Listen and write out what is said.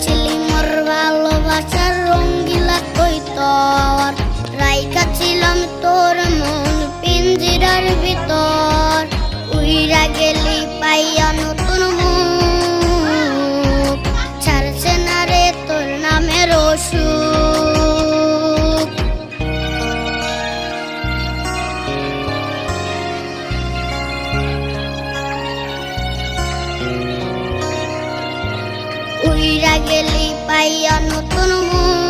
ছিলি মোর ভালোবাসার রঙ্গিলা কই তোর রাইখা ছিলাম তোর মন পিঞ্জিরার ভিতর উইরা গেলি পাইয়া নতুন মুখ ছাড়ছে না রে তোর নামের অসুখ উইরা গেলি পাইয়া নতুন মুখ